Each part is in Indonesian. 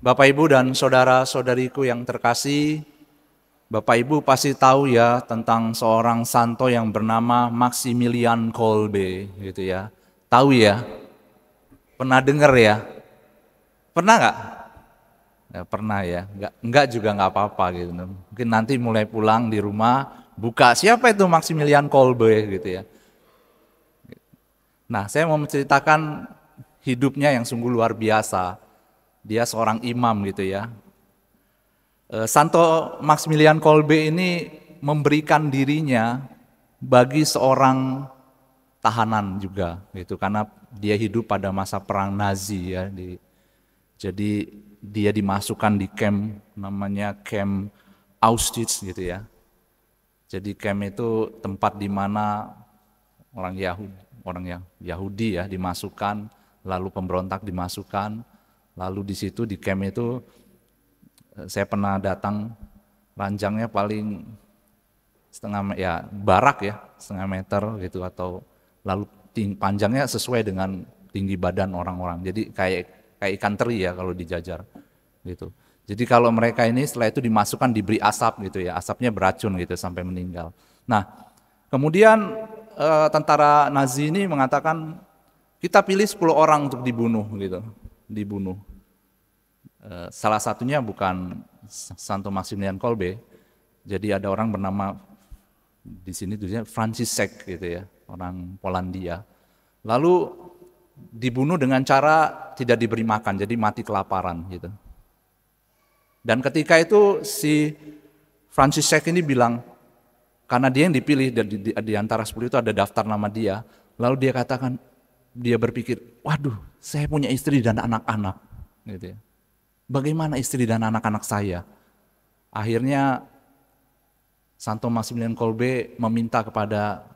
Bapak Ibu dan saudara-saudariku yang terkasih, Bapak Ibu pasti tahu ya tentang seorang santo yang bernama Maximilian Kolbe gitu ya. Tahu ya? Pernah dengar ya? Pernah nggak? Ya, pernah ya. Nggak juga nggak apa-apa gitu. Mungkin nanti mulai pulang di rumah buka siapa itu Maximilian Kolbe gitu ya. Nah, saya mau menceritakan hidupnya yang sungguh luar biasa. Dia seorang imam gitu ya. Santo Maximilian Kolbe ini memberikan dirinya bagi seorang tahanan juga gitu karena dia hidup pada masa perang Nazi ya. Jadi dia dimasukkan di camp namanya camp Auschwitz gitu ya. Jadi camp itu tempat di mana orang Yahudi ya dimasukkan, lalu pemberontak dimasukkan, lalu di situ di camp itu saya pernah datang, ranjangnya paling barak ya, setengah meter gitu, atau lalu panjangnya sesuai dengan tinggi badan orang-orang. Jadi kayak ikan teri ya kalau dijajar gitu. Jadi kalau mereka ini setelah itu dimasukkan diberi asap gitu ya, asapnya beracun gitu sampai meninggal. Nah, kemudian tentara Nazi ini mengatakan kita pilih 10 orang untuk dibunuh gitu, dibunuh. Salah satunya bukan Santo Maximilian Kolbe, jadi ada orang bernama di sini tulisnya Franciszek gitu ya, orang Polandia. Lalu dibunuh dengan cara tidak diberi makan, jadi mati kelaparan gitu. Dan ketika itu si Franciszek ini bilang, karena dia yang dipilih di antara 10 itu ada daftar nama dia, lalu dia katakan, dia berpikir, waduh, saya punya istri dan anak-anak gitu ya. Bagaimana istri dan anak-anak saya? Akhirnya Santo Maximilian Kolbe meminta kepada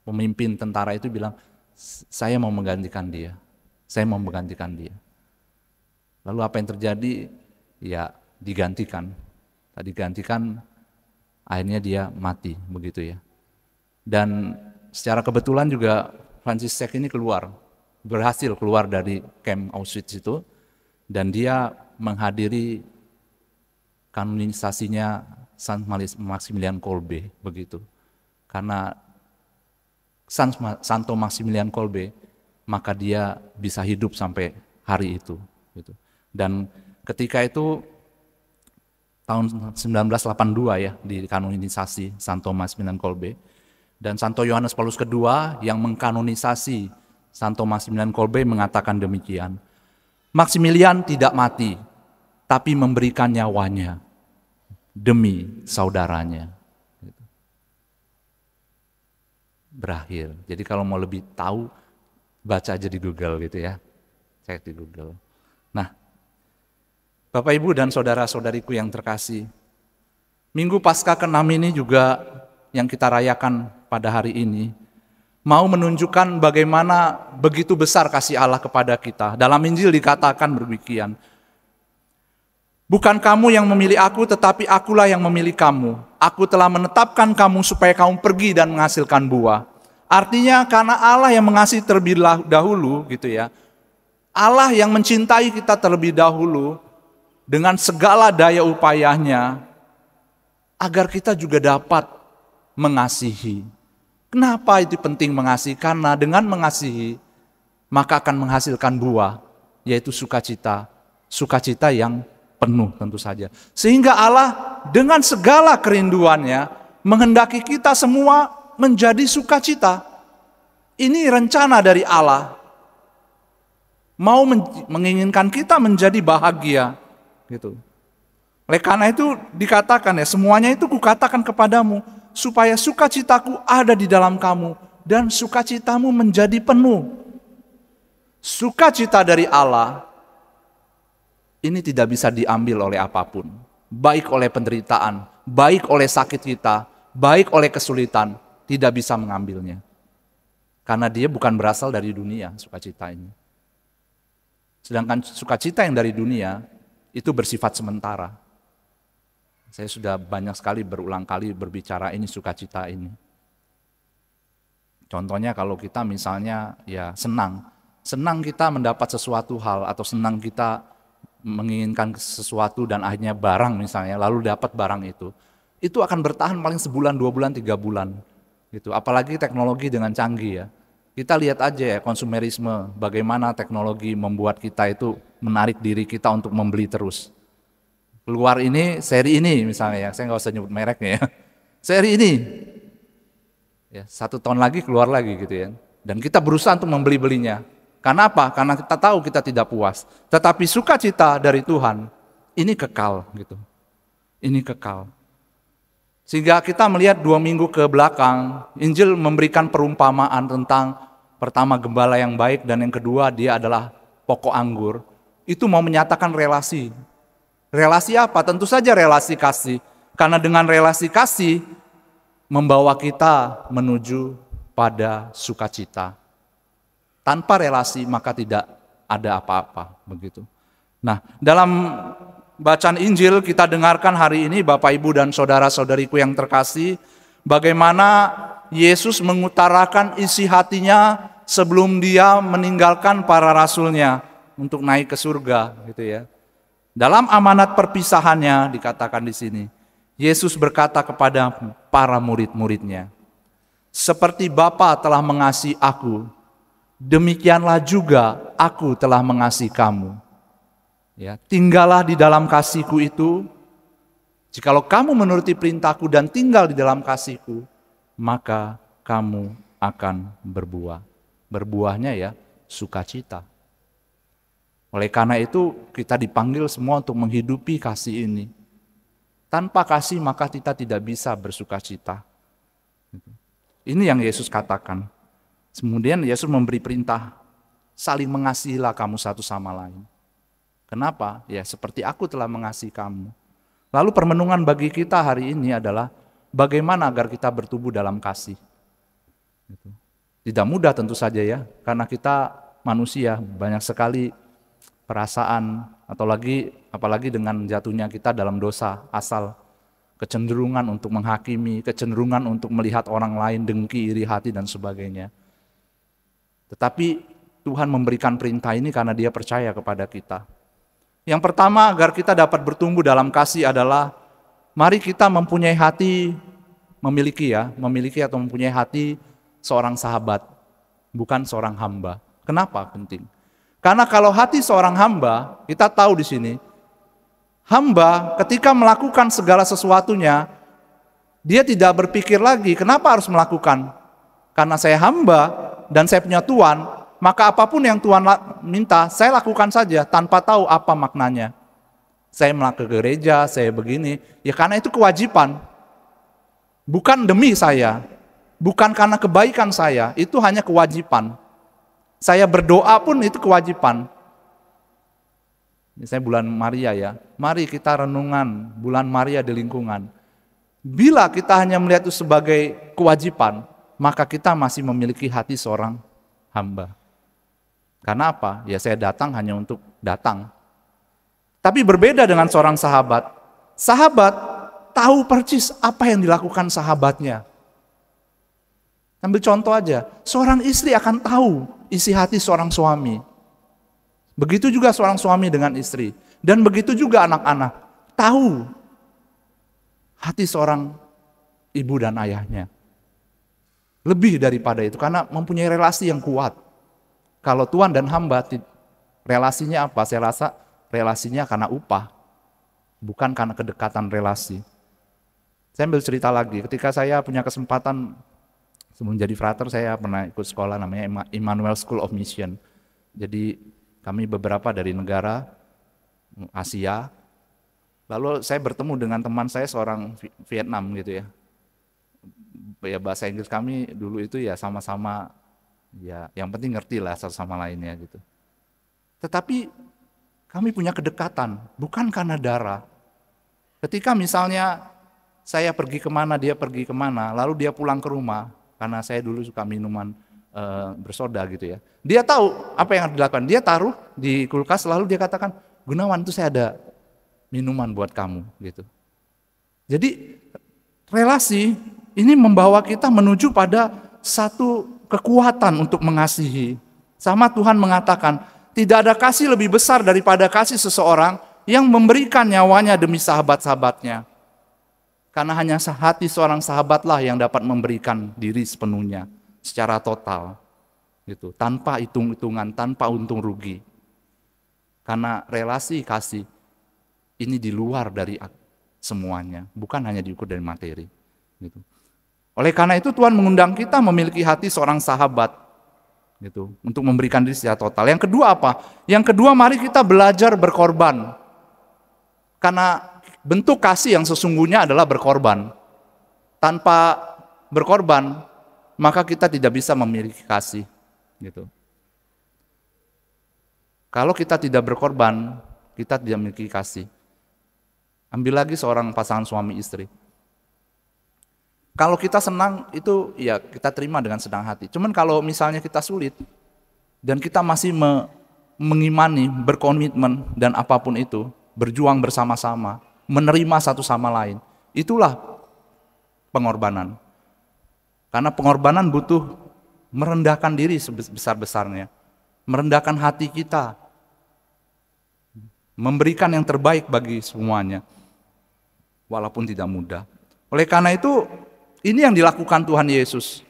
pemimpin tentara itu bilang, saya mau menggantikan dia. Saya mau menggantikan dia. Lalu apa yang terjadi? Ya digantikan. Digantikan, akhirnya dia mati begitu ya. Dan secara kebetulan juga Franciszek ini berhasil keluar dari camp Auschwitz itu. Dan dia menghadiri kanonisasinya Maximilian Kolbe begitu. Karena Santo Maximilian Kolbe, maka dia bisa hidup sampai hari itu gitu. Dan ketika itu tahun 1982 ya dikanonisasi Santo Maximilian Kolbe, dan Santo Yohanes Paulus II yang mengkanonisasi Santo Maximilian Kolbe mengatakan demikian. Maximilian tidak mati, tapi memberikan nyawanya demi saudaranya. Berakhir. Jadi kalau mau lebih tahu, baca aja di Google gitu ya. Cek di Google. Nah, Bapak Ibu dan saudara-saudariku yang terkasih, Minggu Paskah ke-6 ini juga yang kita rayakan pada hari ini, mau menunjukkan bagaimana begitu besar kasih Allah kepada kita. Dalam Injil dikatakan demikian. Bukan kamu yang memilih aku, tetapi akulah yang memilih kamu. Aku telah menetapkan kamu supaya kamu pergi dan menghasilkan buah. Artinya karena Allah yang mengasihi terlebih dahulu gitu ya. Allah yang mencintai kita terlebih dahulu dengan segala daya upayanya agar kita juga dapat mengasihi. Kenapa itu penting mengasihi? Karena dengan mengasihi, maka akan menghasilkan buah, yaitu sukacita. Sukacita yang penuh tentu saja. Sehingga Allah dengan segala kerinduannya, menghendaki kita semua menjadi sukacita. Ini rencana dari Allah. Mau menginginkan kita menjadi bahagia. Gitu. Oleh karena itu dikatakan ya, semuanya itu kukatakan kepadamu, supaya sukacitaku ada di dalam kamu dan sukacitamu menjadi penuh. Sukacita dari Allah ini tidak bisa diambil oleh apapun, baik oleh penderitaan, baik oleh sakit kita, baik oleh kesulitan, tidak bisa mengambilnya. Karena dia bukan berasal dari dunia, sukacita ini. Sedangkan sukacita yang dari dunia itu bersifat sementara. Saya sudah banyak sekali berulang kali berbicara ini sukacita ini. Contohnya kalau kita misalnya ya senang kita mendapat sesuatu hal atau senang kita menginginkan sesuatu dan akhirnya barang misalnya, lalu dapat barang itu akan bertahan paling sebulan, 2 bulan, 3 bulan. Gitu. Apalagi teknologi dengan canggih ya. Kita lihat aja ya konsumerisme, bagaimana teknologi membuat kita itu menarik diri kita untuk membeli terus. Keluar ini, seri ini misalnya ya, saya nggak usah nyebut mereknya ya. Seri ini, ya 1 tahun lagi keluar lagi gitu ya. Dan kita berusaha untuk membeli-belinya. Karena apa? Karena kita tahu kita tidak puas. Tetapi sukacita dari Tuhan, ini kekal gitu. Ini kekal. Sehingga kita melihat 2 minggu ke belakang, Injil memberikan perumpamaan tentang pertama gembala yang baik dan yang kedua dia adalah pokok anggur. Itu mau menyatakan relasi. Relasi apa? Tentu saja relasi kasih. Karena dengan relasi kasih membawa kita menuju pada sukacita. Tanpa relasi maka tidak ada apa-apa begitu. Nah, dalam bacaan Injil kita dengarkan hari ini Bapak Ibu dan saudara-saudariku yang terkasih, bagaimana Yesus mengutarakan isi hatinya sebelum dia meninggalkan para rasulnya untuk naik ke surga gitu ya. Dalam amanat perpisahannya dikatakan di sini, Yesus berkata kepada para murid-muridnya, seperti Bapa telah mengasihi aku, demikianlah juga aku telah mengasihi kamu. Ya, tinggallah di dalam kasihku itu. Jikalau kamu menuruti perintahku dan tinggal di dalam kasihku, maka kamu akan berbuah. Berbuahnya ya sukacita. Oleh karena itu kita dipanggil semua untuk menghidupi kasih ini. Tanpa kasih maka kita tidak bisa bersukacita. Ini yang Yesus katakan. Kemudian Yesus memberi perintah, saling mengasihilah kamu satu sama lain. Kenapa? Ya seperti aku telah mengasihi kamu. Lalu permenungan bagi kita hari ini adalah bagaimana agar kita bertumbuh dalam kasih. Tidak mudah tentu saja ya, karena kita manusia banyak sekali perasaan atau apalagi dengan jatuhnya kita dalam dosa asal, kecenderungan untuk menghakimi, kecenderungan untuk melihat orang lain dengki, iri hati dan sebagainya. Tetapi Tuhan memberikan perintah ini karena Dia percaya kepada kita. Yang pertama agar kita dapat bertumbuh dalam kasih adalah mari kita mempunyai hati, memiliki atau mempunyai hati seorang sahabat, bukan seorang hamba. Kenapa penting? Karena kalau hati seorang hamba, kita tahu di sini, hamba ketika melakukan segala sesuatunya, dia tidak berpikir lagi, kenapa harus melakukan? Karena saya hamba dan saya punya Tuhan, maka apapun yang Tuhan minta, saya lakukan saja tanpa tahu apa maknanya. Saya melakukan ke gereja, saya begini, ya karena itu kewajiban. Bukan demi saya, bukan karena kebaikan saya, itu hanya kewajiban. Saya berdoa pun itu kewajiban. Misalnya bulan Maria ya, mari kita renungan bulan Maria di lingkungan. Bila kita hanya melihat itu sebagai kewajiban, maka kita masih memiliki hati seorang hamba. Karena apa? Ya saya datang hanya untuk datang. Tapi berbeda dengan seorang sahabat. Sahabat tahu persis apa yang dilakukan sahabatnya. Ambil contoh aja, seorang istri akan tahu isi hati seorang suami. Begitu juga seorang suami dengan istri. Dan begitu juga anak-anak. Tahu hati seorang ibu dan ayahnya. Lebih daripada itu, karena mempunyai relasi yang kuat. Kalau Tuhan dan hamba, relasinya apa? Saya rasa relasinya karena upah. Bukan karena kedekatan relasi. Saya ambil cerita lagi, ketika saya punya kesempatan sebelum jadi frater, saya pernah ikut sekolah namanya Emmanuel School of Mission. Jadi kami beberapa dari negara Asia. Lalu saya bertemu dengan teman saya seorang Vietnam gitu ya. Ya bahasa Inggris kami dulu itu ya sama-sama ya yang penting ngerti lah satu sama lainnya gitu. Tetapi kami punya kedekatan bukan karena darah. Ketika misalnya saya pergi kemana, dia pergi kemana, lalu dia pulang ke rumah, karena saya dulu suka minuman bersoda gitu ya. Dia tahu apa yang harus dilakukan. Dia taruh di kulkas lalu dia katakan, Gunawan itu saya ada minuman buat kamu gitu. Jadi relasi ini membawa kita menuju pada satu kekuatan untuk mengasihi. Sama Tuhan mengatakan, tidak ada kasih lebih besar daripada kasih seseorang yang memberikan nyawanya demi sahabat-sahabatnya. Karena hanya hati seorang sahabatlah yang dapat memberikan diri sepenuhnya, secara total. Gitu, tanpa hitung-hitungan, tanpa untung rugi. Karena relasi kasih ini di luar dari semuanya, bukan hanya diukur dari materi. Gitu. Oleh karena itu Tuhan mengundang kita memiliki hati seorang sahabat, gitu, untuk memberikan diri secara total. Yang kedua apa? Yang kedua, mari kita belajar berkorban. Karena bentuk kasih yang sesungguhnya adalah berkorban. Tanpa berkorban, maka kita tidak bisa memiliki kasih. Gitu. Kalau kita tidak berkorban, kita tidak memiliki kasih. Ambil lagi seorang pasangan suami istri. Kalau kita senang, itu ya kita terima dengan senang hati. Cuman kalau misalnya kita sulit, dan kita masih mengimani, berkomitmen, dan apapun itu, berjuang bersama-sama, menerima satu sama lain, itulah pengorbanan. Karena pengorbanan butuh merendahkan diri sebesar-besarnya, merendahkan hati kita, memberikan yang terbaik bagi semuanya, walaupun tidak mudah. Oleh karena itu, ini yang dilakukan Tuhan Yesus.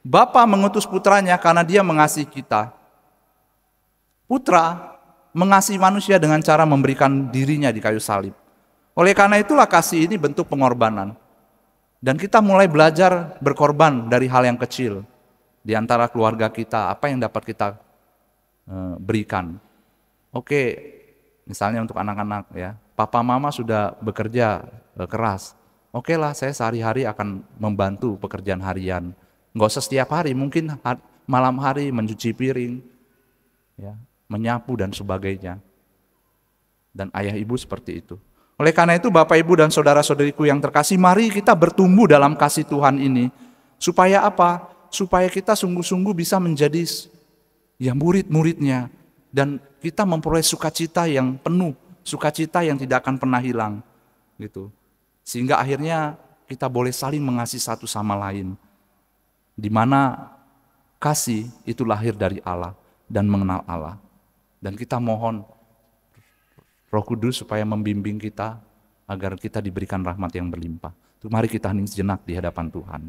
Bapa mengutus putranya karena dia mengasihi kita. Putra mengasihi manusia dengan cara memberikan dirinya di kayu salib. Oleh karena itulah kasih ini bentuk pengorbanan. Dan kita mulai belajar berkorban dari hal yang kecil. Di antara keluarga kita, apa yang dapat kita berikan. Oke, misalnya untuk anak-anak ya, papa mama sudah bekerja keras. Oke lah, saya sehari-hari akan membantu pekerjaan harian. Nggak usah setiap hari, mungkin malam hari mencuci piring, ya, menyapu dan sebagainya. Dan ayah ibu seperti itu. Oleh karena itu Bapak Ibu dan saudara-saudariku yang terkasih, mari kita bertumbuh dalam kasih Tuhan ini. Supaya apa? Supaya kita sungguh-sungguh bisa menjadi ya murid-muridnya. Dan kita memperoleh sukacita yang penuh, sukacita yang tidak akan pernah hilang. Gitu. Sehingga akhirnya kita boleh saling mengasihi satu sama lain. Di mana kasih itu lahir dari Allah dan mengenal Allah. Dan kita mohon Roh Kudus supaya membimbing kita agar kita diberikan rahmat yang berlimpah. Mari kita hening sejenak di hadapan Tuhan.